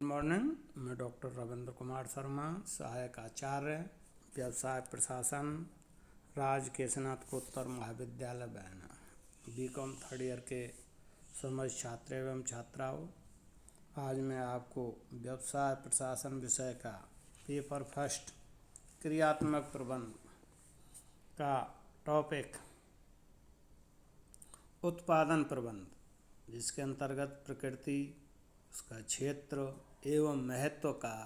Good morning. मैं doctor Ravindra Kumar Sharma, सहायक आचार्य व्यवसाय प्रशासन, राज केशनाथकोत्तर महाविद्यालय बैना, बीकॉम थर्ड ईयर के समस्त छात्र एवं छात्राओं। आज मैं आपको व्यवसाय प्रशासन विषय का पेपर फर्स्ट क्रियात्मक प्रबंध का टॉपिक उत्पादन प्रबंध, जिसके अंतर्गत प्रकृति, उसका क्षेत्र एवं महत्व का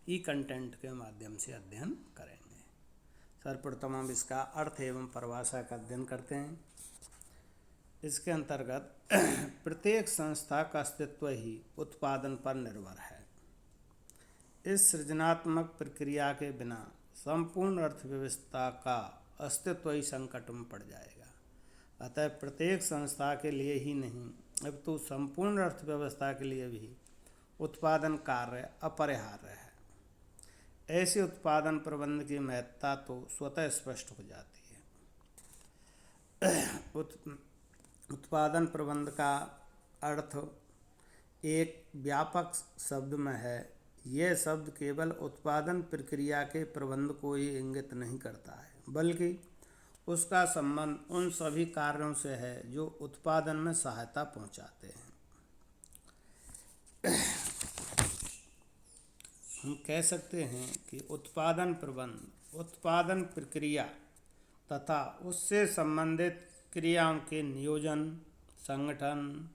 ई कंटेंट के माध्यम से अध्ययन करेंगे। सर्वप्रथम हम इसका अर्थ एवं परिभाषा का अध्ययन करते हैं। इसके अंतर्गत प्रत्येक संस्था का अस्तित्व ही उत्पादन पर निर्भर है। इस सृजनात्मक प्रक्रिया के बिना संपूर्ण अर्थव्यवस्था का अस्तित्व ही संकट में पड़ जाएगा। अतः प्रत्येक संस्था के लिए ही नहीं, अब तो संपूर्ण अर्थव्यवस्था के लिए भी उत्पादन कार्य अपरिहार्य है। ऐसे उत्पादन प्रबंध की महत्ता तो स्वतः स्पष्ट हो जाती है। उत्पादन प्रबंध का अर्थ एक व्यापक शब्द में है। यह शब्द केवल उत्पादन प्रक्रिया के प्रबंध को ही इंगित नहीं करता है, बल्कि उसका संबंध उन सभी कार्यों से है जो उत्पादन में सहायता पहुंचाते हैं। हम कह सकते हैं कि उत्पादन प्रबंध उत्पादन प्रक्रिया तथा उससे संबंधित क्रियाओं के नियोजन, संगठन,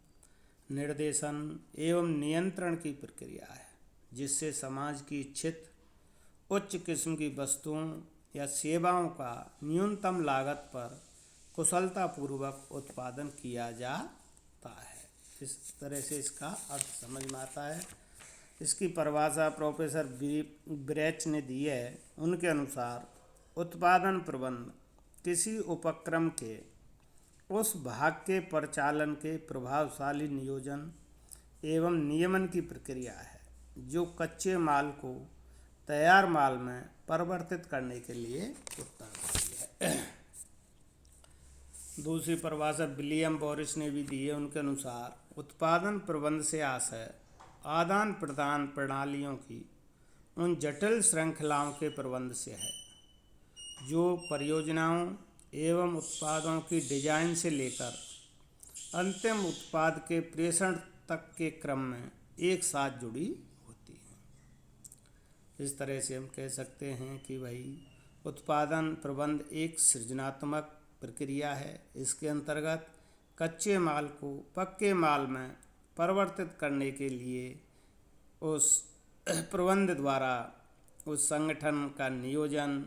निर्देशन एवं नियंत्रण की प्रक्रिया है, जिससे समाज की इच्छित उच्च किस्म की वस्तुओं या सेवाओं का न्यूनतम लागत पर कुशलतापूर्वक उत्पादन किया जाता है। इस तरह से इसका अर्थ समझ में आता है। इसकी परिभाषा प्रोफेसर ब्रेच ने दी है। उनके अनुसार उत्पादन प्रबंध किसी उपक्रम के उस भाग के परिचालन के प्रभावशाली नियोजन एवं नियमन की प्रक्रिया है, जो कच्चे माल को तैयार माल में परिवर्तित करने के लिए उत्तरदायी है। दूसरी परिभाषा विलियम बोरिस ने भी दी है। उनके अनुसार उत्पादन प्रबंध से आशय आदान प्रदान प्रणालियों की उन जटिल श्रृंखलाओं के प्रबंध से है, जो परियोजनाओं एवं उत्पादों की डिजाइन से लेकर अंतिम उत्पाद के प्रेषण तक के क्रम में एक साथ जुड़ी होती है। इस तरह से हम कह सकते हैं कि भाई उत्पादन प्रबंध एक सृजनात्मक प्रक्रिया है। इसके अंतर्गत कच्चे माल को पक्के माल में परिवर्तित करने के लिए उस प्रबंध द्वारा उस संगठन का नियोजन,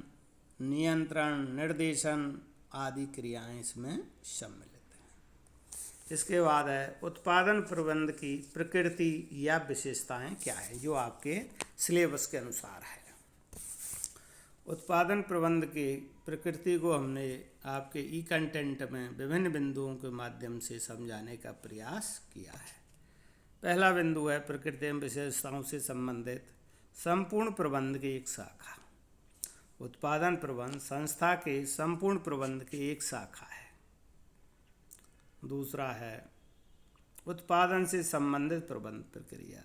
नियंत्रण, निर्देशन आदि क्रियाएं इसमें सम्मिलित हैं। इसके बाद है उत्पादन प्रबंध की प्रकृति या विशेषताएं क्या है, जो आपके सिलेबस के अनुसार है। उत्पादन प्रबंध की प्रकृति को हमने आपके ई कंटेंट में विभिन्न बिंदुओं के माध्यम से समझाने का प्रयास किया है। पहला बिंदु है प्रकृति एवं विशेषताओं से संबंधित संपूर्ण प्रबंध की एक शाखा। उत्पादन प्रबंध संस्था के संपूर्ण प्रबंध की एक शाखा है। दूसरा है उत्पादन से संबंधित प्रबंध प्रक्रिया।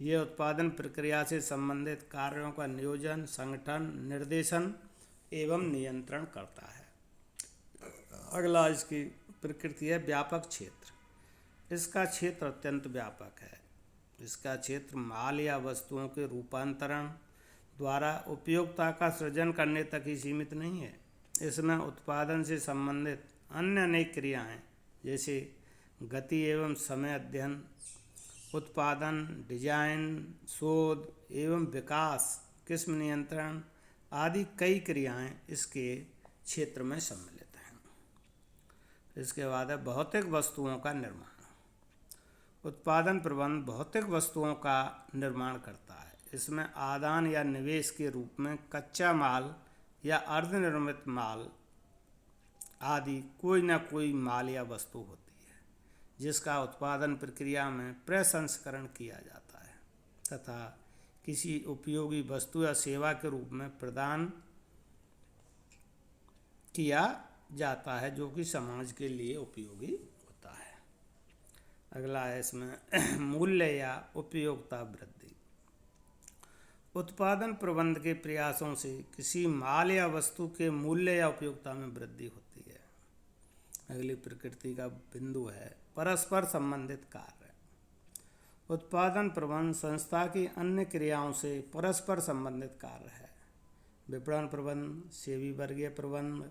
यह उत्पादन प्रक्रिया से संबंधित कार्यों का नियोजन, संगठन, निर्देशन एवं नियंत्रण करता है। अगला इसकी प्रकृति है व्यापक क्षेत्र। इसका क्षेत्र अत्यंत व्यापक है। इसका क्षेत्र माल या वस्तुओं के रूपांतरण द्वारा उपयोगिता का सृजन करने तक ही सीमित नहीं है। इसमें उत्पादन से संबंधित अन्य अनेक क्रियाएं जैसे गति एवं समय अध्ययन, उत्पादन, डिजाइन, शोध एवं विकास, किस्म नियंत्रण आदि कई क्रियाएं इसके क्षेत्र में सम्मिलित हैं। इसके बाद है भौतिक वस्तुओं का निर्माण। उत्पादन प्रबंध भौतिक वस्तुओं का निर्माण करता है। इसमें आदान या निवेश के रूप में कच्चा माल या अर्धनिर्मित माल आदि कोई न कोई माल या वस्तु होती है, जिसका उत्पादन प्रक्रिया में प्रसंस्करण किया जाता है तथा किसी उपयोगी वस्तु या सेवा के रूप में प्रदान किया जाता है, जो कि समाज के लिए उपयोगी होता है। अगला है इसमें मूल्य या उपयोगिता वृद्धि। उत्पादन प्रबंध के प्रयासों से किसी माल या वस्तु के मूल्य या उपयोगिता में वृद्धि होती है। अगली प्रकृति का बिंदु है परस्पर संबंधित कार्य। उत्पादन प्रबंध संस्था की अन्य क्रियाओं से परस्पर संबंधित कार्य है। विपणन प्रबंध, सेवी वर्गीय प्रबंध,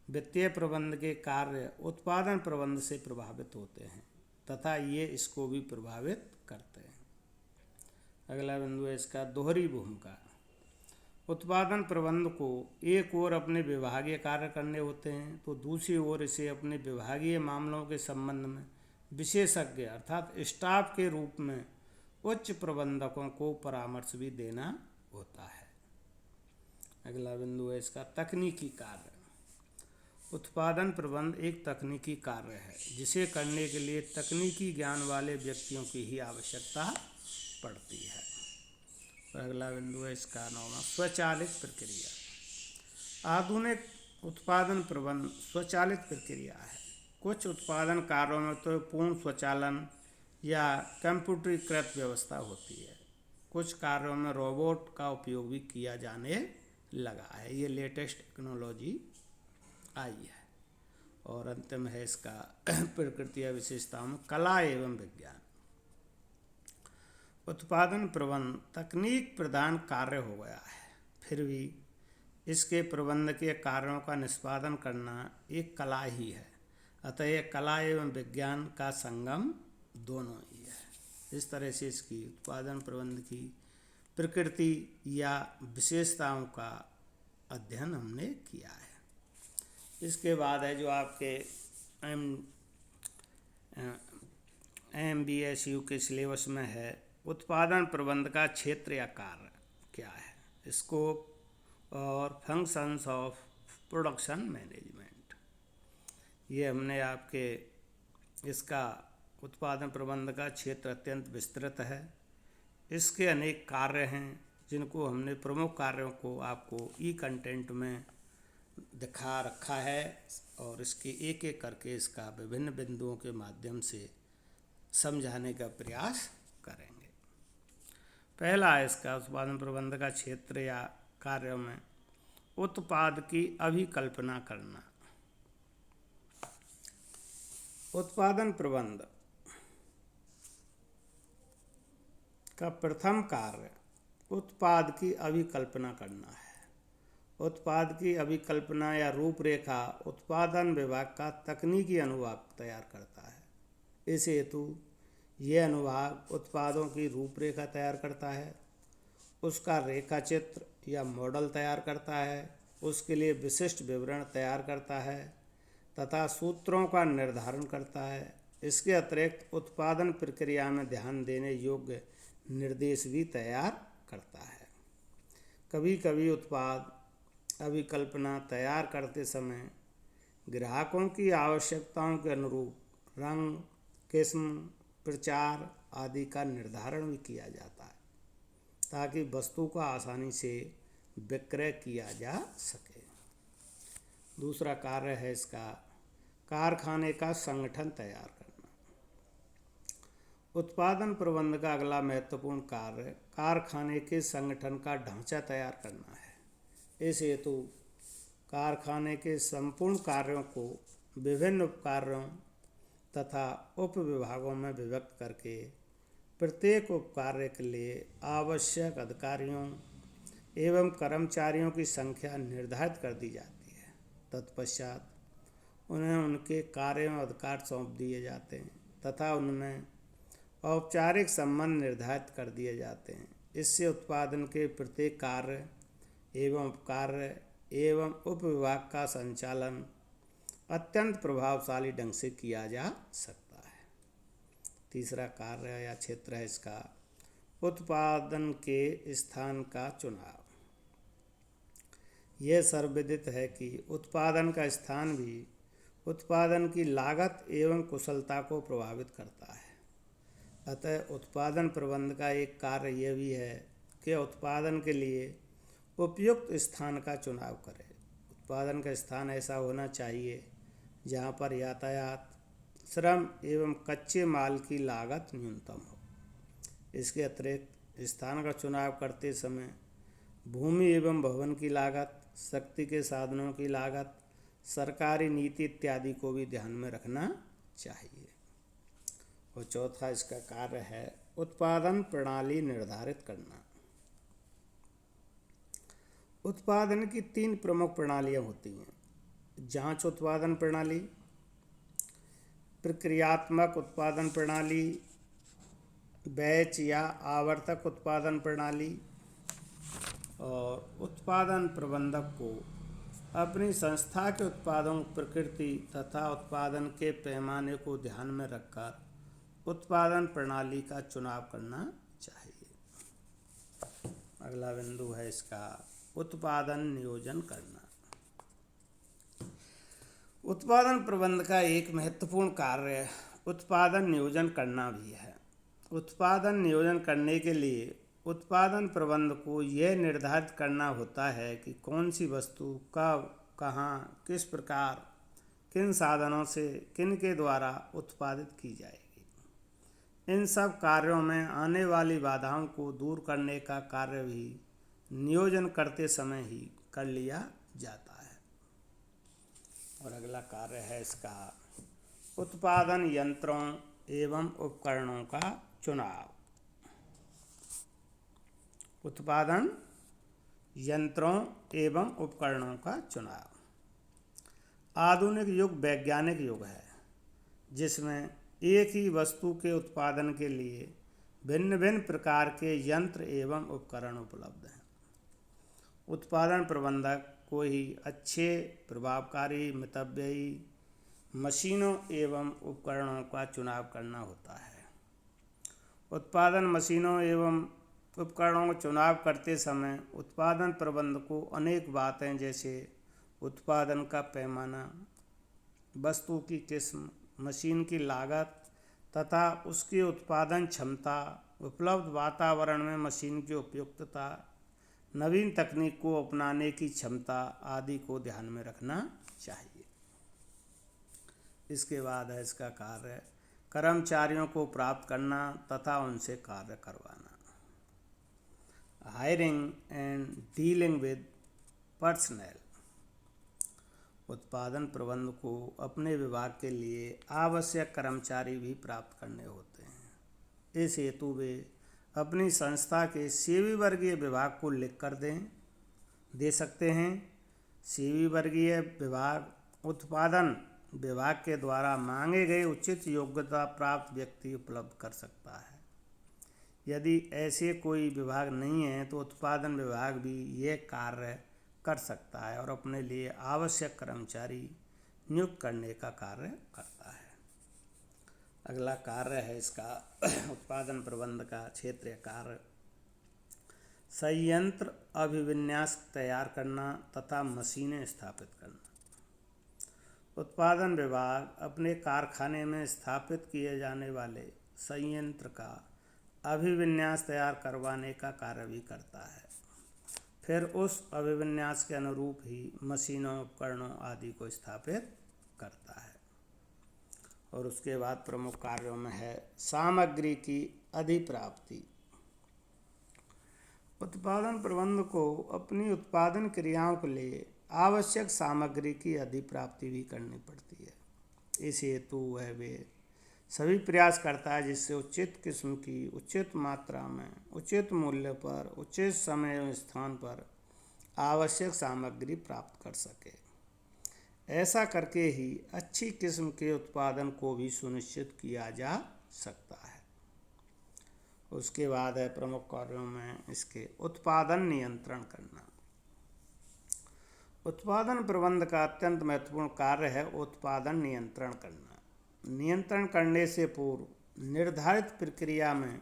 वित्तीय प्रबंध के कार्य उत्पादन प्रबंध से प्रभावित होते हैं तथा ये इसको भी प्रभावित करते हैं। अगला बिंदु है इसका दोहरी भूमिका। उत्पादन प्रबंध को एक ओर अपने विभागीय कार्य करने होते हैं तो दूसरी ओर इसे अपने विभागीय मामलों के संबंध में विशेषज्ञ अर्थात स्टाफ के रूप में उच्च प्रबंधकों को परामर्श भी देना होता है। अगला बिंदु है इसका तकनीकी कार्य। उत्पादन प्रबंध एक तकनीकी कार्य है जिसे करने के लिए तकनीकी ज्ञान वाले व्यक्तियों की ही आवश्यकता पड़ती है। अगला बिंदु है इसका 9वां स्वचालित प्रक्रिया। आधुनिक उत्पादन प्रबंध स्वचालित प्रक्रिया है। कुछ उत्पादन कार्यों में तो पूर्ण स्वचालन या कंप्यूटरीकृत व्यवस्था होती है। कुछ कार्यों में रोबोट का उपयोग भी किया जाने लगा है। ये लेटेस्ट टेक्नोलॉजी आई है। और अंतिम है इसका प्रकृति या विशेषताओं में कला एवं विज्ञान। उत्पादन प्रबंध तकनीक प्रधान कार्य हो गया है, फिर भी इसके प्रबंध के कार्यों का निष्पादन करना एक कला ही है। अतः यह कला एवं विज्ञान का संगम दोनों ही है। इस तरह से इसकी उत्पादन प्रबंध की प्रकृति या विशेषताओं का अध्ययन हमने किया है। इसके बाद है जो आपके MBSU के सिलेबस में है उत्पादन प्रबंध का क्षेत्र या कार्य क्या है, स्कोप और फंक्शंस ऑफ प्रोडक्शन मैनेजमेंट। ये हमने आपके इसका उत्पादन प्रबंध का क्षेत्र अत्यंत विस्तृत है। इसके अनेक कार्य हैं जिनको हमने प्रमुख कार्यों को आपको कंटेंट में दिखा रखा है और इसके एक एक करके इसका विभिन्न बिंदुओं के माध्यम से समझाने का प्रयास करेंगे। पहला है इसका उत्पादन प्रबंध का क्षेत्र या कार्य में उत्पाद की अभिकल्पना करना। उत्पादन प्रबंध का प्रथम कार्य उत्पाद की अभिकल्पना करना है। उत्पाद की अभिकल्पना या रूपरेखा उत्पादन विभाग का तकनीकी अनुभाग तैयार करता है। इस हेतु यह अनुभाग उत्पादों की रूपरेखा तैयार करता है, उसका रेखा चित्र या मॉडल तैयार करता है, उसके लिए विशिष्ट विवरण तैयार करता है तथा सूत्रों का निर्धारण करता है। इसके अतिरिक्त उत्पादन प्रक्रिया में ध्यान देने योग्य निर्देश भी तैयार करता है। कभी कभी उत्पाद अभिकल्पना तैयार करते समय ग्राहकों की आवश्यकताओं के अनुरूप रंग, किस्म, प्रचार आदि का निर्धारण भी किया जाता है ताकि वस्तु का आसानी से विक्रय किया जा सके। दूसरा कार्य है इसका कारखाने का संगठन तैयार करना। उत्पादन प्रबंध का अगला महत्वपूर्ण कार्य कारखाने के संगठन का ढांचा तैयार करना है। इस हेतु कारखाने के संपूर्ण कार्यों को विभिन्न उपकार्यों तथा उप विभागों में विभक्त करके प्रत्येक उपकार्य के लिए आवश्यक अधिकारियों एवं कर्मचारियों की संख्या निर्धारित कर दी जाती है। तत्पश्चात उन्हें उनके कार्य एवं अधिकार सौंप दिए जाते हैं तथा उनमें औपचारिक संबंध निर्धारित कर दिए जाते हैं। इससे उत्पादन के प्रत्येक कार्य एवं उपकार्य एवं उप विभाग का संचालन अत्यंत प्रभावशाली ढंग से किया जा सकता है। तीसरा कार्य या क्षेत्र है इसका उत्पादन के स्थान का चुनाव। यह सर्वविदित है कि उत्पादन का स्थान भी उत्पादन की लागत एवं कुशलता को प्रभावित करता है। अतः उत्पादन प्रबंध का एक कार्य यह भी है कि उत्पादन के लिए उपयुक्त स्थान का चुनाव करें। उत्पादन का स्थान ऐसा होना चाहिए जहाँ पर यातायात, श्रम एवं कच्चे माल की लागत न्यूनतम हो। इसके अतिरिक्त स्थान का चुनाव करते समय भूमि एवं भवन की लागत, शक्ति के साधनों की लागत, सरकारी नीति इत्यादि को भी ध्यान में रखना चाहिए। और चौथा इसका कार्य है उत्पादन प्रणाली निर्धारित करना। उत्पादन की 3 प्रमुख प्रणालियाँ होती हैं: जांच उत्पादन प्रणाली, प्रक्रियात्मक उत्पादन प्रणाली, बैच या आवर्तक उत्पादन प्रणाली। और उत्पादन प्रबंधक को अपनी संस्था के उत्पादों की प्रकृति तथा उत्पादन के पैमाने को ध्यान में रखकर उत्पादन प्रणाली का चुनाव करना चाहिए। अगला बिंदु है इसका उत्पादन नियोजन करना। उत्पादन प्रबंध का एक महत्वपूर्ण कार्य उत्पादन नियोजन करना भी है। उत्पादन नियोजन करने के लिए उत्पादन प्रबंध को यह निर्धारित करना होता है कि कौन सी वस्तु कब, कहाँ, किस प्रकार, किन साधनों से, किन के द्वारा उत्पादित की जाएगी। इन सब कार्यों में आने वाली बाधाओं को दूर करने का कार्य भी नियोजन करते समय ही कर लिया जाता है। और अगला कार्य है इसका उत्पादन यंत्रों एवं उपकरणों का चुनाव। उत्पादन यंत्रों एवं उपकरणों का चुनाव। आधुनिक युग वैज्ञानिक युग है, जिसमें एक ही वस्तु के उत्पादन के लिए भिन्न भिन्न प्रकार के यंत्र एवं उपकरण उपलब्ध हैं। उत्पादन प्रबंधक को ही अच्छे, प्रभावकारी, मितव्ययी मशीनों एवं उपकरणों का चुनाव करना होता है। उत्पादन मशीनों एवं उपकरणों का चुनाव करते समय उत्पादन प्रबंध को अनेक बातें जैसे उत्पादन का पैमाना, वस्तु की किस्म, मशीन की लागत तथा उसकी उत्पादन क्षमता, उपलब्ध वातावरण में मशीन की उपयुक्तता, नवीन तकनीक को अपनाने की क्षमता आदि को ध्यान में रखना चाहिए। इसके बाद है इसका कार्य कर्मचारियों को प्राप्त करना तथा उनसे कार्य करवाना। Hiring and dealing with personal. उत्पादन प्रबंध को अपने विभाग के लिए आवश्यक कर्मचारी भी प्राप्त करने होते हैं। इस हेतु वे अपनी संस्था के सेवी वर्गीय विभाग को लिख कर दे सकते हैं। सेवी वर्गीय विभाग उत्पादन विभाग के द्वारा मांगे गए उचित योग्यता प्राप्त व्यक्ति उपलब्ध कर सकता है। यदि ऐसे कोई विभाग नहीं है तो उत्पादन विभाग भी यह कार्य कर सकता है और अपने लिए आवश्यक कर्मचारी नियुक्त करने का कार्य करता है। अगला कार्य है इसका उत्पादन प्रबंध का क्षेत्रीय कार्य संयंत्र अभिविन्यास तैयार करना तथा मशीनें स्थापित करना। उत्पादन विभाग अपने कारखाने में स्थापित किए जाने वाले संयंत्र का अभिविन्यास तैयार करवाने का कार्य भी करता है। फिर उस अभिविन्यास के अनुरूप ही मशीनों, उपकरणों आदि को स्थापित करता है। और उसके बाद प्रमुख कार्यों में है सामग्री की अधिप्राप्ति। उत्पादन प्रबंध को अपनी उत्पादन क्रियाओं के लिए आवश्यक सामग्री की अधिप्राप्ति भी करनी पड़ती है। इस हेतु वह वे सभी प्रयास करता है जिससे उचित किस्म की, उचित मात्रा में, उचित मूल्य पर, उचित समय एवं स्थान पर आवश्यक सामग्री प्राप्त कर सके। ऐसा करके ही अच्छी किस्म के उत्पादन को भी सुनिश्चित किया जा सकता है। उसके बाद है प्रमुख कार्यों में इसके उत्पादन नियंत्रण करना। उत्पादन प्रबंध का अत्यंत महत्वपूर्ण कार्य है उत्पादन नियंत्रण करना। नियंत्रण करने से पूर्व निर्धारित प्रक्रिया में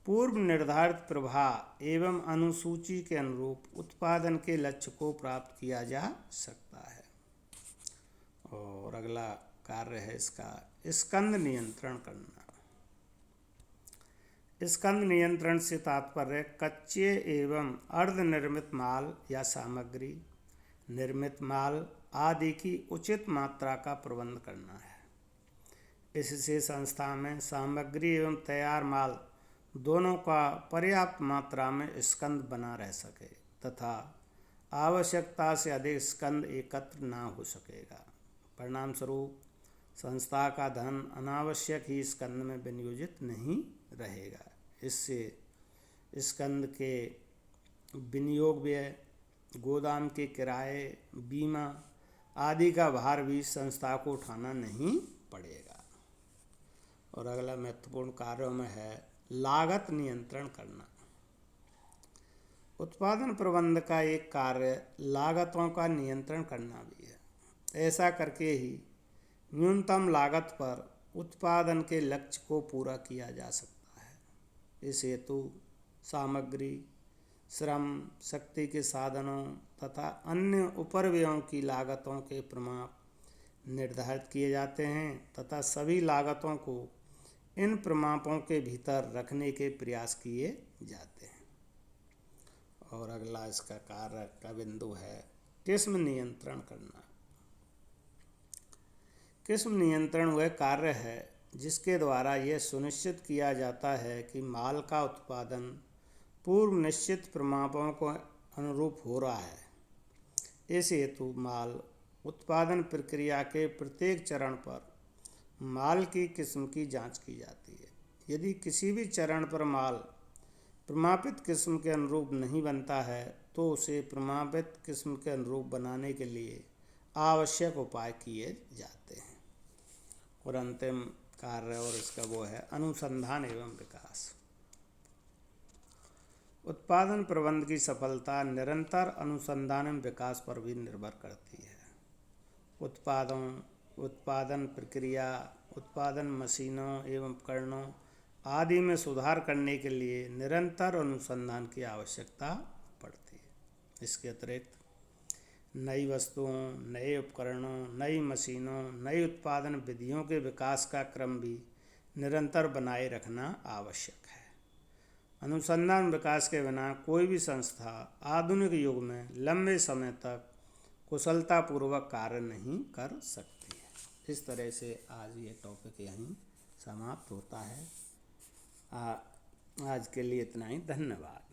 पूर्व निर्धारित प्रवाह एवं अनुसूची के अनुरूप उत्पादन के लक्ष्य को प्राप्त किया जा सकता है। और अगला कार्य है इसका स्कंद नियंत्रण करना। स्कंद नियंत्रण से तात्पर्य कच्चे एवं अर्धनिर्मित माल या सामग्री, निर्मित माल आदि की उचित मात्रा का प्रबंध करना है। इससे संस्था में सामग्री एवं तैयार माल दोनों का पर्याप्त मात्रा में स्कंद बना रह सके तथा आवश्यकता से अधिक स्कंद एकत्र ना हो सकेगा। परिणाम स्वरूप संस्था का धन अनावश्यक ही स्कंद में विनियोजित नहीं रहेगा। इससे स्कंद के विनियोग व्यय, गोदाम के किराए, बीमा आदि का भार भी संस्था को उठाना नहीं पड़ेगा। और अगला महत्वपूर्ण कार्यों में है लागत नियंत्रण करना। उत्पादन प्रबंधन का एक कार्य लागतों का नियंत्रण करना भी है। ऐसा करके ही न्यूनतम लागत पर उत्पादन के लक्ष्य को पूरा किया जा सकता है। इस हेतु सामग्री, श्रम, शक्ति के साधनों तथा अन्य उपरिव्ययों की लागतों के प्रमाप निर्धारित किए जाते हैं तथा सभी लागतों को इन प्रमापों के भीतर रखने के प्रयास किए जाते हैं। और अगला इसका कार्य का बिंदु है किस्म नियंत्रण करना। किस्म नियंत्रण वह कार्य है जिसके द्वारा यह सुनिश्चित किया जाता है कि माल का उत्पादन पूर्व निश्चित प्रमापों को अनुरूप हो रहा है। इस हेतु माल उत्पादन प्रक्रिया के प्रत्येक चरण पर माल की किस्म की जांच की जाती है। यदि किसी भी चरण पर माल प्रमापित किस्म के अनुरूप नहीं बनता है तो उसे प्रमापित किस्म के अनुरूप बनाने के लिए आवश्यक उपाय किए जाते हैं। और अंतिम कार्य और इसका वो है अनुसंधान एवं विकास। उत्पादन प्रबंध की सफलता निरंतर अनुसंधान एवं विकास पर भी निर्भर करती है। उत्पादन प्रक्रिया, उत्पादन मशीनों एवं उपकरणों आदि में सुधार करने के लिए निरंतर अनुसंधान की आवश्यकता पड़ती है। इसके अतिरिक्त नई वस्तुओं, नए उपकरणों, नई मशीनों, नई उत्पादन विधियों के विकास का क्रम भी निरंतर बनाए रखना आवश्यक है। अनुसंधान विकास के बिना कोई भी संस्था आधुनिक युग में लंबे समय तक कुशलतापूर्वक कार्य नहीं कर सकती है। इस तरह से आज ये टॉपिक यहीं समाप्त होता है। आज के लिए इतना ही। धन्यवाद।